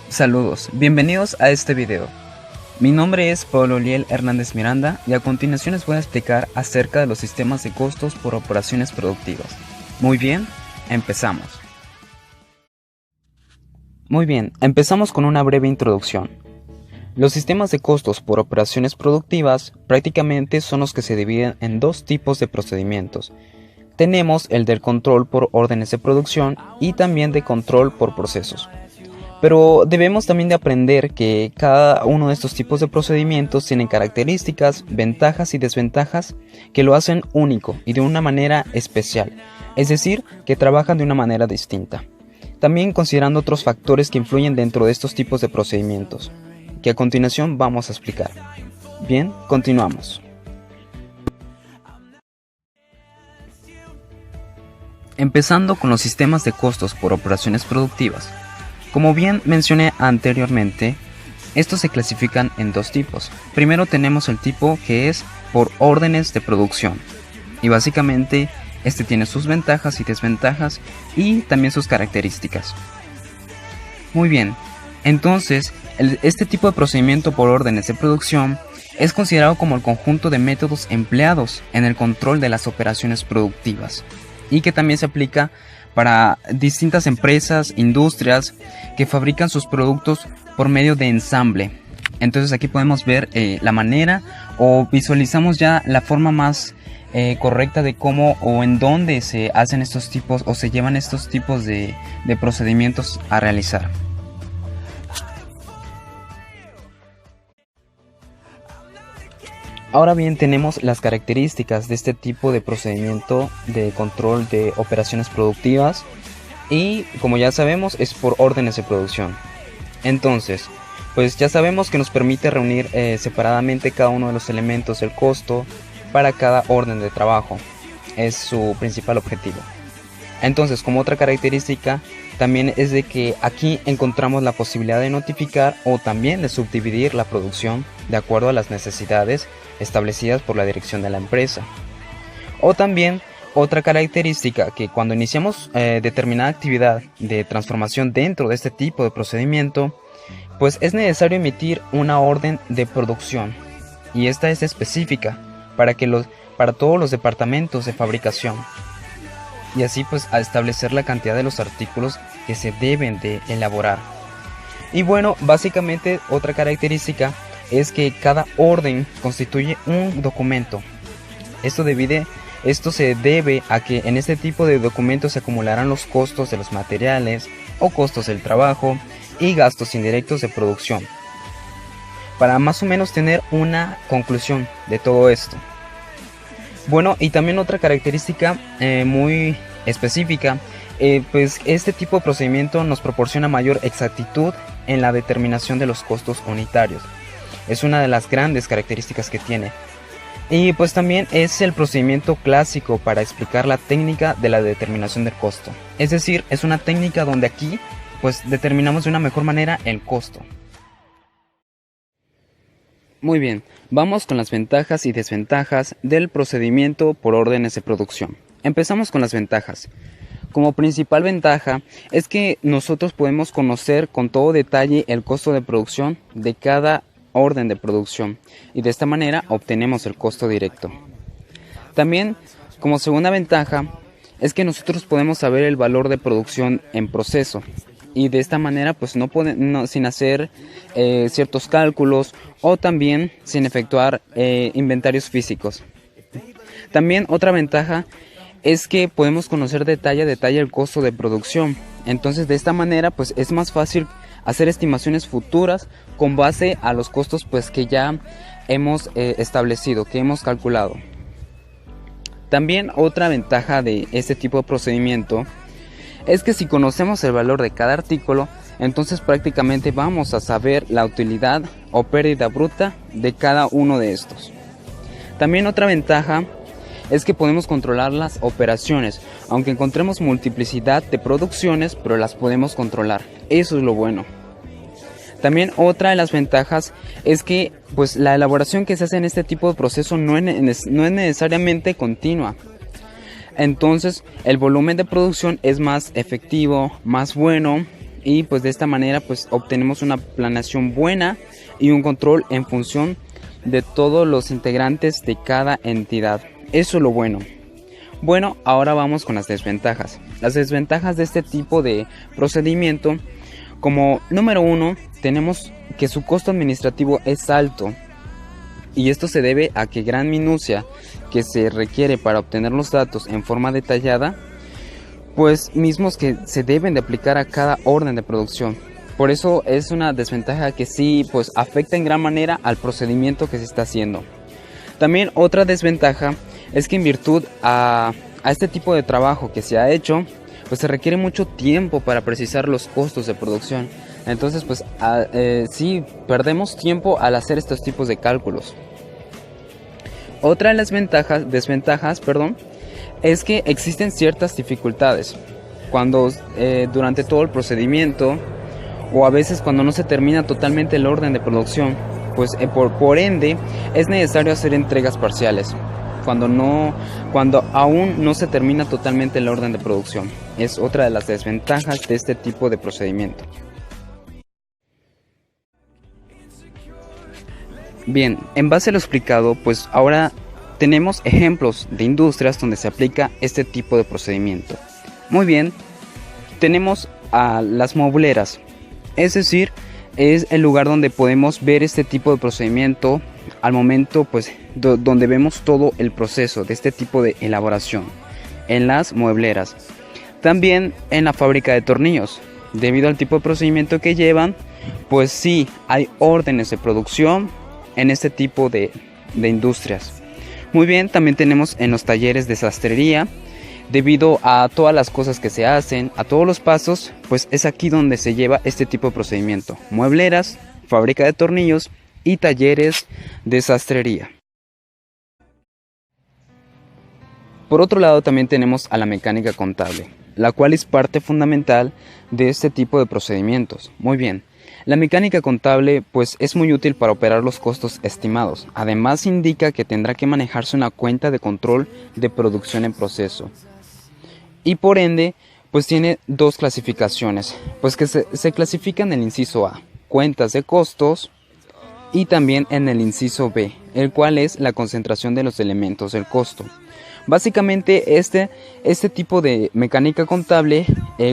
Saludos, bienvenidos a este video. Mi nombre es Pablo Liel Hernández Miranda y a continuación les voy a explicar acerca de los sistemas de costos por operaciones productivas. Muy bien, empezamos. Muy bien, empezamos con una breve introducción. Los sistemas de costos por operaciones productivas prácticamente son los que se dividen en dos tipos de procedimientos. Tenemos el del control por órdenes de producción y también de control por procesos. Pero debemos también de aprender que cada uno de estos tipos de procedimientos tienen características, ventajas y desventajas que lo hacen único y de una manera especial, es decir, que trabajan de una manera distinta. También considerando otros factores que influyen dentro de estos tipos de procedimientos, que a continuación vamos a explicar. Bien, continuamos. Empezando con los sistemas de costos por operaciones productivas. Como bien mencioné anteriormente, estos se clasifican en dos tipos. Primero tenemos el tipo que es por órdenes de producción. Y básicamente este tiene sus ventajas y desventajas y también sus características. Muy bien, entonces este tipo de procedimiento por órdenes de producción es considerado como el conjunto de métodos empleados en el control de las operaciones productivas y que también se aplica para distintas empresas, industrias que fabrican sus productos por medio de ensamble. Entonces aquí podemos ver la manera o visualizamos ya la forma más correcta de cómo o en dónde se hacen estos tipos o se llevan estos tipos de procedimientos a realizar. Ahora bien, tenemos las características de este tipo de procedimiento de control de operaciones productivas y, como ya sabemos, es por órdenes de producción. Entonces, pues ya sabemos que nos permite reunir separadamente cada uno de los elementos del costo para cada orden de trabajo. Es su principal objetivo. Entonces, como otra característica, también es de que aquí encontramos la posibilidad de notificar o también de subdividir la producción de acuerdo a las necesidades establecidas por la dirección de la empresa. O también otra característica que cuando iniciamos determinada actividad de transformación dentro de este tipo de procedimiento, pues es necesario emitir una orden de producción y esta es específica para todos los departamentos de fabricación. Y así pues a establecer la cantidad de los artículos que se deben de elaborar. Y bueno, básicamente otra característica es que cada orden constituye un documento. Esto se debe a que en este tipo de documentos se acumularán los costos de los materiales o costos del trabajo y gastos indirectos de producción. Para más o menos tener una conclusión de todo esto. Bueno, y también otra característica muy específica, pues este tipo de procedimiento nos proporciona mayor exactitud en la determinación de los costos unitarios. Es una de las grandes características que tiene. Y pues también es el procedimiento clásico para explicar la técnica de la determinación del costo. Es decir, es una técnica donde aquí pues determinamos de una mejor manera el costo. Muy bien, vamos con las ventajas y desventajas del procedimiento por órdenes de producción. Empezamos con las ventajas. Como principal ventaja es que nosotros podemos conocer con todo detalle el costo de producción de cada orden de producción y de esta manera obtenemos el costo directo. También, como segunda ventaja, es que nosotros podemos saber el valor de producción en proceso. Y de esta manera pues sin hacer ciertos cálculos o también sin efectuar inventarios físicos. También otra ventaja es que podemos conocer detalle a detalle el costo de producción. Entonces de esta manera pues es más fácil hacer estimaciones futuras con base a los costos pues que ya hemos establecido, que hemos calculado. También otra ventaja de este tipo de procedimiento es que si conocemos el valor de cada artículo, entonces prácticamente vamos a saber la utilidad o pérdida bruta de cada uno de estos. También otra ventaja es que podemos controlar las operaciones, aunque encontremos multiplicidad de producciones, pero las podemos controlar. Eso es lo bueno. También otra de las ventajas es que pues, la elaboración que se hace en este tipo de proceso no es necesariamente continua. Entonces el volumen de producción es más efectivo, más bueno y pues de esta manera pues obtenemos una planeación buena y un control en función de todos los integrantes de cada entidad. Eso es lo bueno. Bueno, ahora vamos con las desventajas. Las desventajas de este tipo de procedimiento, como número 1, tenemos que su costo administrativo es alto. Y esto se debe a que gran minucia que se requiere para obtener los datos en forma detallada, pues mismos que se deben de aplicar a cada orden de producción. Por eso es una desventaja que sí pues afecta en gran manera al procedimiento que se está haciendo. También otra desventaja es que en virtud a este tipo de trabajo que se ha hecho, pues se requiere mucho tiempo para precisar los costos de producción. Entonces pues sí perdemos tiempo al hacer estos tipos de cálculos. Otra de las desventajas, es que existen ciertas dificultades cuando durante todo el procedimiento, o a veces cuando no se termina totalmente el orden de producción, pues por ende es necesario hacer entregas parciales cuando aún no se termina totalmente el orden de producción. Es otra de las desventajas de este tipo de procedimiento. Bien, en base a lo explicado, pues ahora tenemos ejemplos de industrias donde se aplica este tipo de procedimiento. Muy bien, tenemos a las muebleras, es decir, es el lugar donde podemos ver este tipo de procedimiento al momento, pues donde vemos todo el proceso de este tipo de elaboración en las muebleras. También en la fábrica de tornillos, debido al tipo de procedimiento que llevan, pues sí hay órdenes de producción en este tipo de industrias. Muy bien, también tenemos en los talleres de sastrería, debido a todas las cosas que se hacen, a todos los pasos, pues es aquí donde se lleva este tipo de procedimiento. Muebleras, fábrica de tornillos y talleres de sastrería. Por otro lado también tenemos a la mecánica contable, la cual es parte fundamental de este tipo de procedimientos. Muy bien. La mecánica contable pues es muy útil para operar los costos estimados. Además indica que tendrá que manejarse una cuenta de control de producción en proceso. Y por ende pues tiene dos clasificaciones, pues que se clasifica en el inciso A, cuentas de costos, y también en el inciso B, el cual es la concentración de los elementos del costo. Básicamente este tipo de mecánica contable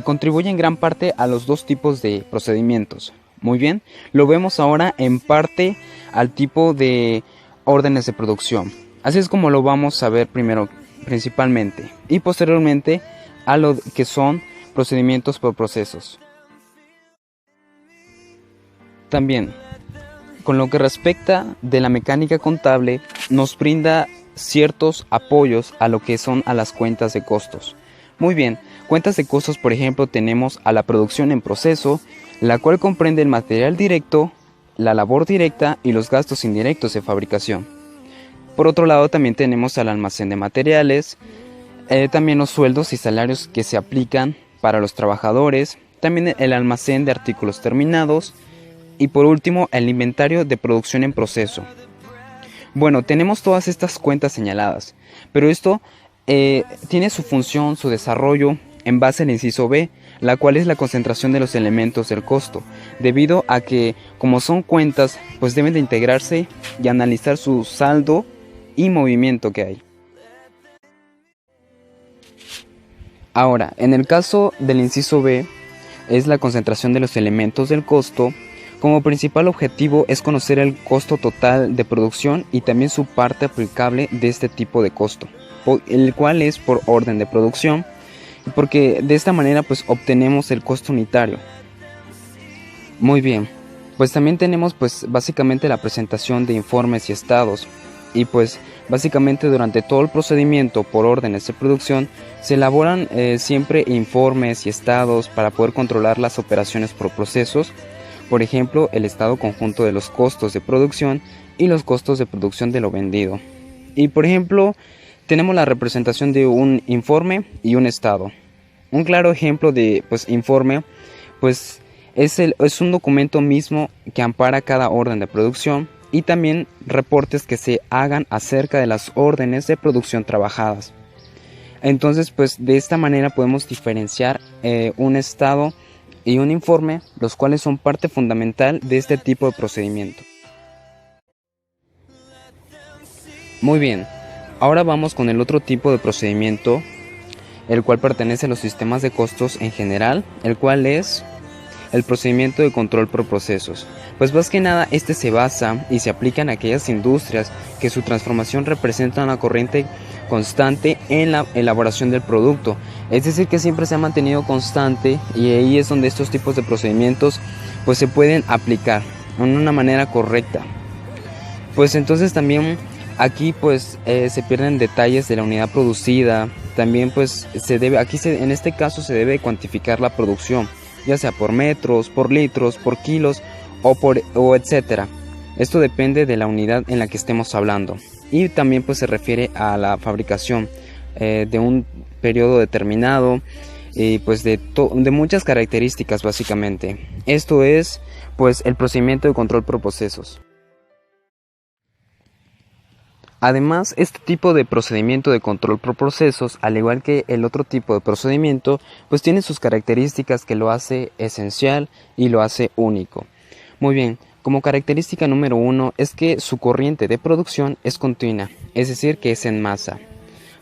contribuye en gran parte a los dos tipos de procedimientos. Muy bien, lo vemos ahora en parte al tipo de órdenes de producción. Así es como lo vamos a ver primero principalmente y posteriormente a lo que son procedimientos por procesos. También, con lo que respecta de la mecánica contable, nos brinda ciertos apoyos a lo que son a las cuentas de costos. Muy bien, cuentas de costos, por ejemplo, tenemos a la producción en proceso, la cual comprende el material directo, la labor directa y los gastos indirectos de fabricación. Por otro lado, también tenemos al almacén de materiales, también los sueldos y salarios que se aplican para los trabajadores, también el almacén de artículos terminados y por último el inventario de producción en proceso. Bueno, tenemos todas estas cuentas señaladas, pero esto tiene su función, su desarrollo en base al inciso B, la cual es la concentración de los elementos del costo, debido a que como son cuentas, pues deben de integrarse y analizar su saldo y movimiento que hay. Ahora, en el caso del inciso B, es la concentración de los elementos del costo. Como principal objetivo es conocer el costo total de producción y también su parte aplicable de este tipo de costo, el cual es por orden de producción, porque de esta manera pues obtenemos el costo unitario. Muy bien, pues también tenemos pues básicamente la presentación de informes y estados, y pues básicamente durante todo el procedimiento por órdenes de producción se elaboran siempre informes y estados para poder controlar las operaciones por procesos. Por ejemplo, el estado conjunto de los costos de producción y los costos de producción de lo vendido. Y por ejemplo, tenemos la representación de un informe y un estado. Un claro ejemplo de informe es un documento mismo que ampara cada orden de producción y también reportes que se hagan acerca de las órdenes de producción trabajadas. Entonces, de esta manera podemos diferenciar un estado y un informe, los cuales son parte fundamental de este tipo de procedimiento. Muy bien, ahora vamos con el otro tipo de procedimiento, el cual pertenece a los sistemas de costos en general, el cual es el procedimiento de control por procesos. Pues más que nada este se basa y se aplica en aquellas industrias que su transformación representa una corriente constante en la elaboración del producto, es decir que siempre se ha mantenido constante, y ahí es donde estos tipos de procedimientos pues se pueden aplicar de una manera correcta. Pues entonces también aquí pues se pierden detalles de la unidad producida. También pues en este caso se debe cuantificar la producción, ya sea por metros, por litros, por kilos o etcétera. Esto depende de la unidad en la que estemos hablando. Y también pues se refiere a la fabricación de un periodo determinado y pues de muchas características básicamente. Esto es pues el procedimiento de control por procesos. Además, este tipo de procedimiento de control por procesos, al igual que el otro tipo de procedimiento, pues tiene sus características que lo hace esencial y lo hace único. Muy bien, como característica número 1 es que su corriente de producción es continua, es decir, que es en masa.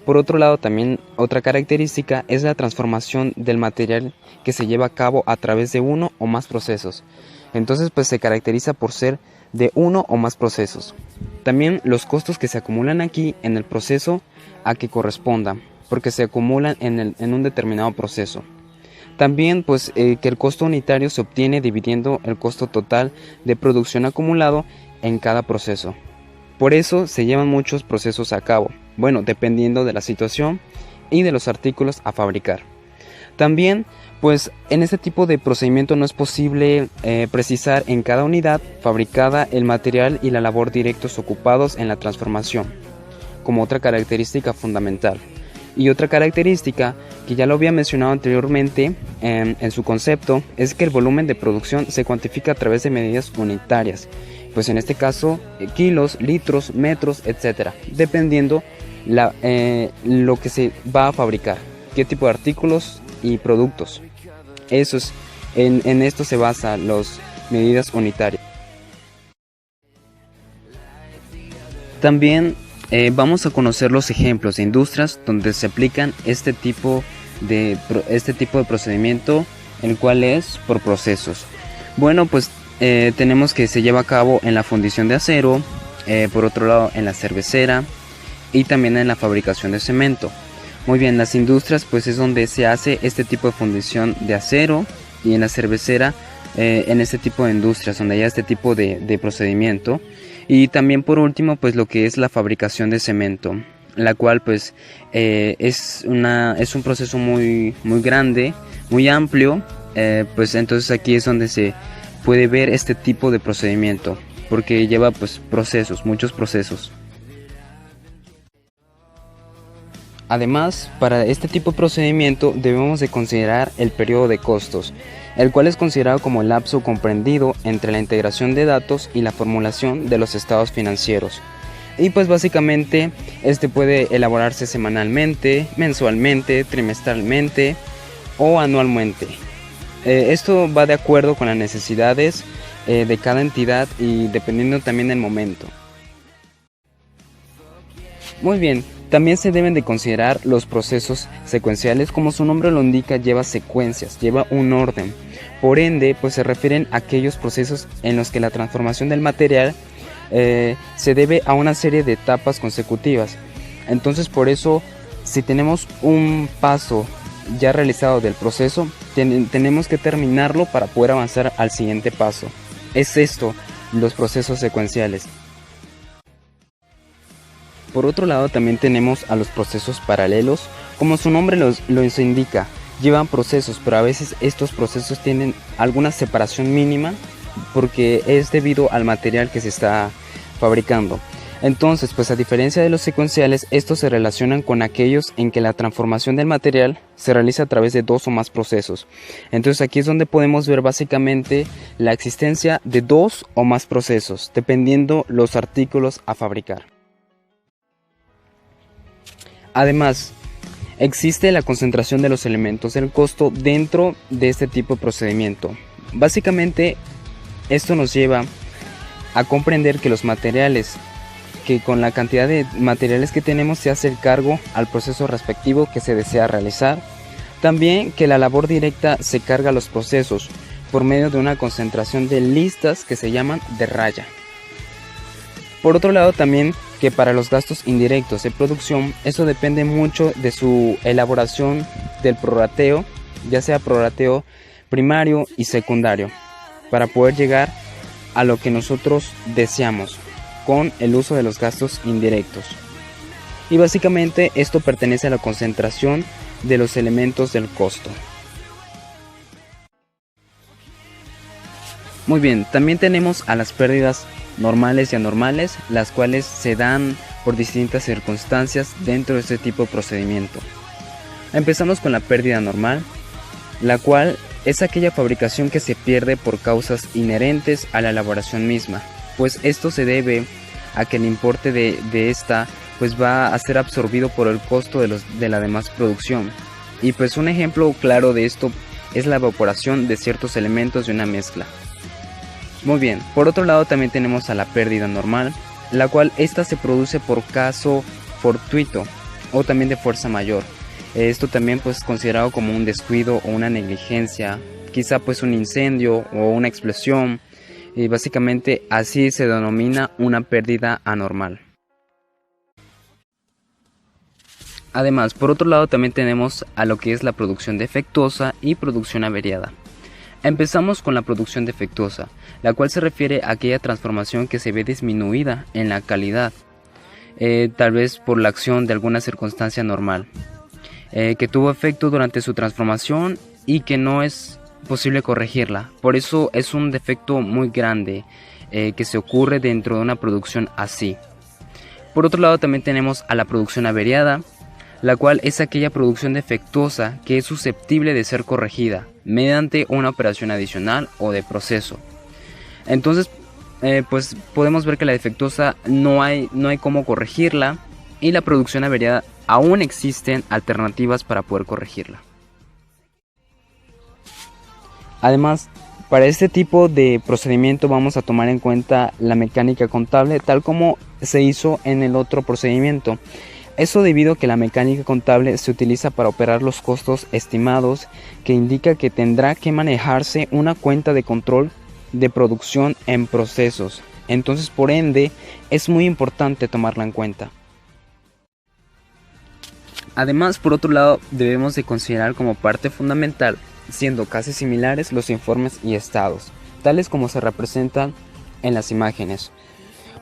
Por otro lado, también otra característica es la transformación del material que se lleva a cabo a través de uno o más procesos. Entonces, pues se caracteriza por ser de uno o más procesos. También los costos que se acumulan aquí en el proceso a que corresponda, porque se acumulan en un determinado proceso. También pues que el costo unitario se obtiene dividiendo el costo total de producción acumulado en cada proceso. Por eso se llevan muchos procesos a cabo, bueno, dependiendo de la situación y de los artículos a fabricar. También pues en este tipo de procedimiento no es posible precisar en cada unidad fabricada el material y la labor directos ocupados en la transformación, como otra característica fundamental. Y otra característica que ya lo había mencionado anteriormente en su concepto es que el volumen de producción se cuantifica a través de medidas unitarias, pues en este caso kilos, litros, metros, etcétera, dependiendo lo que se va a fabricar, qué tipo de artículos y productos. Eso es, en esto se basan las medidas unitarias. También vamos a conocer los ejemplos de industrias donde se aplican este tipo de procedimiento, el cual es por procesos. Bueno, pues tenemos que se lleva a cabo en la fundición de acero, por otro lado en la cervecera y también en la fabricación de cemento. Muy bien, las industrias pues es donde se hace este tipo de fundición de acero, y en la cervecera en este tipo de industrias donde hay este tipo de procedimiento. Y también por último pues lo que es la fabricación de cemento, la cual pues es un proceso muy grande, muy amplio, pues entonces aquí es donde se puede ver este tipo de procedimiento, porque lleva pues muchos procesos. Además, para este tipo de procedimiento debemos de considerar el periodo de costos, el cual es considerado como el lapso comprendido entre la integración de datos y la formulación de los estados financieros. Y pues básicamente este puede elaborarse semanalmente, mensualmente, trimestralmente o anualmente. Esto va de acuerdo con las necesidades de cada entidad y dependiendo también del momento. Muy bien. También se deben de considerar los procesos secuenciales, como su nombre lo indica, lleva secuencias, lleva un orden. Por ende, pues se refieren a aquellos procesos en los que la transformación del material se debe a una serie de etapas consecutivas. Entonces, por eso, si tenemos un paso ya realizado del proceso, tenemos que terminarlo para poder avanzar al siguiente paso. Es esto, los procesos secuenciales. Por otro lado, también tenemos a los procesos paralelos, como su nombre los indica, llevan procesos, pero a veces estos procesos tienen alguna separación mínima porque es debido al material que se está fabricando. Entonces, pues a diferencia de los secuenciales, estos se relacionan con aquellos en que la transformación del material se realiza a través de dos o más procesos. Entonces aquí es donde podemos ver básicamente la existencia de dos o más procesos, dependiendo los artículos a fabricar. Además, existe la concentración de los elementos del costo dentro de este tipo de procedimiento. Básicamente, esto nos lleva a comprender que los materiales, que con la cantidad de materiales que tenemos se hace el cargo al proceso respectivo que se desea realizar. También que la labor directa se carga a los procesos por medio de una concentración de listas que se llaman de raya. Por otro lado, también que para los gastos indirectos de producción, eso depende mucho de su elaboración del prorrateo, ya sea prorrateo primario y secundario, para poder llegar a lo que nosotros deseamos con el uso de los gastos indirectos. Y básicamente esto pertenece a la concentración de los elementos del costo. Muy bien, también tenemos a las pérdidas normales y anormales, las cuales se dan por distintas circunstancias dentro de este tipo de procedimiento. Empezamos con la pérdida normal, la cual es aquella fabricación que se pierde por causas inherentes a la elaboración misma, pues esto se debe a que el importe de esta pues va a ser absorbido por el costo de la demás producción. Y pues un ejemplo claro de esto es la evaporación de ciertos elementos de una mezcla. Muy bien, por otro lado también tenemos a la pérdida normal, la cual esta se produce por caso fortuito o también de fuerza mayor. Esto también pues considerado como un descuido o una negligencia, quizá pues un incendio o una explosión, y básicamente así se denomina una pérdida anormal. Además, por otro lado también tenemos a lo que es la producción defectuosa y producción averiada. Empezamos con la producción defectuosa, la cual se refiere a aquella transformación que se ve disminuida en la calidad, tal vez por la acción de alguna circunstancia normal, que tuvo efecto durante su transformación y que no es posible corregirla. Por eso es un defecto muy grande que se ocurre dentro de una producción así. Por otro lado también tenemos a la producción averiada, la cual es aquella producción defectuosa que es susceptible de ser corregida mediante una operación adicional o de proceso. Entonces pues podemos ver que la defectuosa no hay cómo corregirla, y la producción averiada aún existen alternativas para poder corregirla. Además, para este tipo de procedimiento vamos a tomar en cuenta la mecánica contable tal como se hizo en el otro procedimiento. Eso debido a que la mecánica contable se utiliza para operar los costos estimados, que indica que tendrá que manejarse una cuenta de control de producción en procesos. Entonces, por ende, es muy importante tomarla en cuenta. Además, por otro lado, debemos de considerar como parte fundamental, siendo casi similares, los informes y estados, tales como se representan en las imágenes.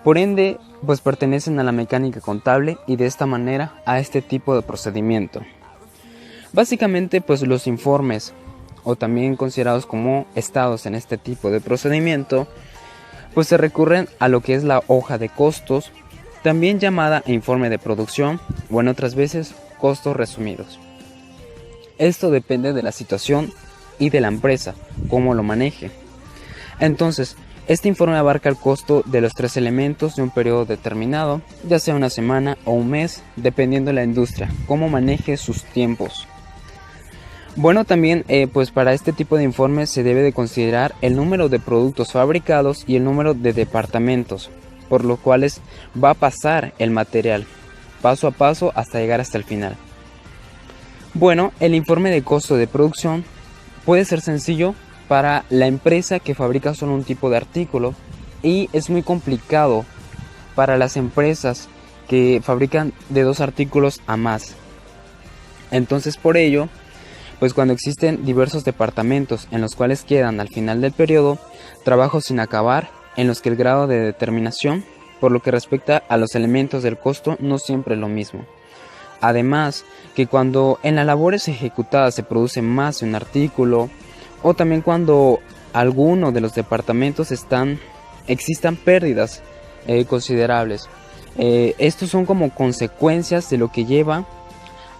Por ende, pues pertenecen a la mecánica contable y de esta manera a este tipo de procedimiento. Básicamente, pues los informes, o también considerados como estados en este tipo de procedimiento, pues se recurren a lo que es la hoja de costos, también llamada informe de producción, o en otras veces costos resumidos. Esto depende de la situación y de la empresa, cómo lo maneje. Entonces, este informe abarca el costo de los 3 elementos de un periodo determinado, ya sea una semana o un mes, dependiendo de la industria, cómo maneje sus tiempos. Bueno, también pues para este tipo de informes se debe de considerar el número de productos fabricados y el número de departamentos, por los cuales va a pasar el material, paso a paso hasta llegar hasta el final. Bueno, el informe de costo de producción puede ser sencillo para la empresa que fabrica solo un tipo de artículo, y es muy complicado para las empresas que fabrican de 2 artículos a más. Entonces, por ello, pues cuando existen diversos departamentos en los cuales quedan al final del periodo trabajos sin acabar, en los que el grado de determinación por lo que respecta a los elementos del costo no siempre es lo mismo. Además, que cuando en las labores ejecutadas se produce más de un artículo, o también cuando alguno de los departamentos existan pérdidas considerables. Estos son como consecuencias de lo que lleva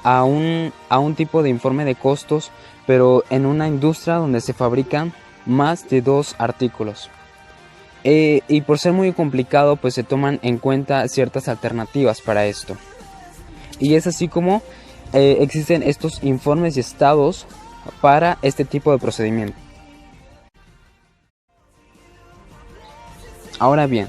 a un tipo de informe de costos, pero en una industria donde se fabrican más de 2 artículos. Y por ser muy complicado, pues se toman en cuenta ciertas alternativas para esto. Y es así como existen estos informes y estados para este tipo de procedimiento. Ahora bien,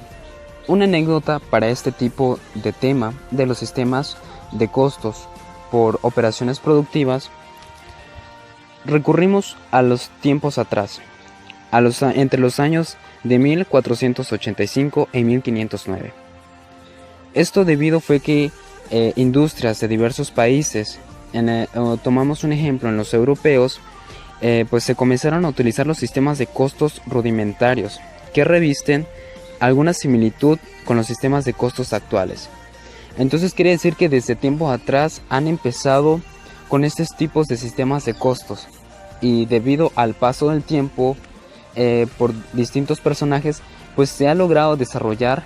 una anécdota para este tipo de tema de los sistemas de costos por operaciones productivas. Recurrimos a los tiempos atrás, entre los años de 1485 y 1509. Esto debido fue que industrias de diversos países, tomamos un ejemplo en los europeos, pues se comenzaron a utilizar los sistemas de costos rudimentarios que revisten alguna similitud con los sistemas de costos actuales. Entonces quiere decir que desde tiempo atrás han empezado con estos tipos de sistemas de costos, y debido al paso del tiempo por distintos personajes, pues se ha logrado desarrollar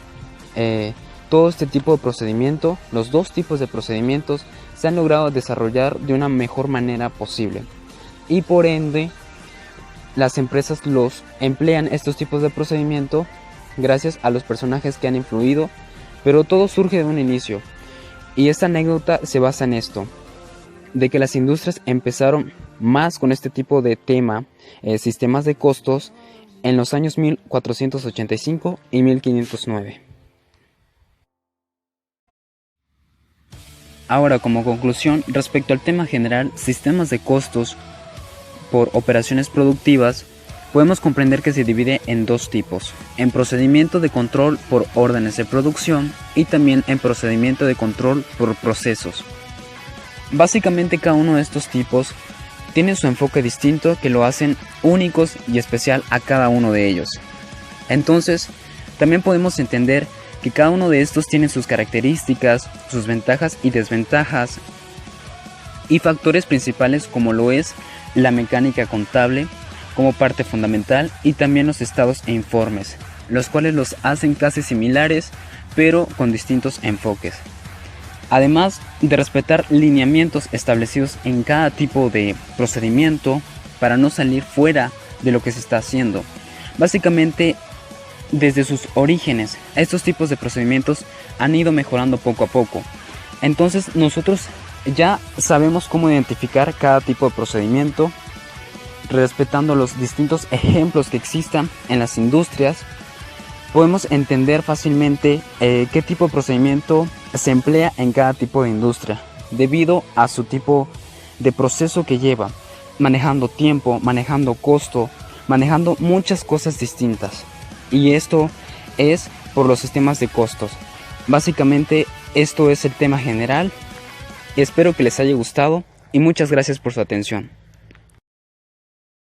todo este tipo de procedimiento. Los dos tipos de procedimientos se han logrado desarrollar de una mejor manera posible, y por ende las empresas los emplean estos tipos de procedimiento gracias a los personajes que han influido, pero todo surge de un inicio. Y esta anécdota se basa en esto, de que las industrias empezaron más con este tipo de tema, sistemas de costos, en los años 1485 y 1509. Ahora, como conclusión, respecto al tema general, sistemas de costos por operaciones productivas, podemos comprender que se divide en dos tipos: en procedimiento de control por órdenes de producción y también en procedimiento de control por procesos. Básicamente cada uno de estos tipos tiene su enfoque distinto que lo hacen únicos y especial a cada uno de ellos. Entonces, también podemos entender que cada uno de estos tiene sus características, sus ventajas y desventajas, y factores principales como lo es la mecánica contable como parte fundamental, y también los estados e informes, los cuales los hacen casi similares pero con distintos enfoques. Además de respetar lineamientos establecidos en cada tipo de procedimiento para no salir fuera de lo que se está haciendo. Básicamente, desde sus orígenes, estos tipos de procedimientos han ido mejorando poco a poco. Entonces nosotros ya sabemos cómo identificar cada tipo de procedimiento, respetando los distintos ejemplos que existan en las industrias. Podemos entender fácilmente qué tipo de procedimiento se emplea en cada tipo de industria, debido a su tipo de proceso que lleva, manejando tiempo, manejando costo, manejando muchas cosas distintas. Y esto es por los sistemas de costos. Básicamente esto es el tema general. Espero que les haya gustado y muchas gracias por su atención.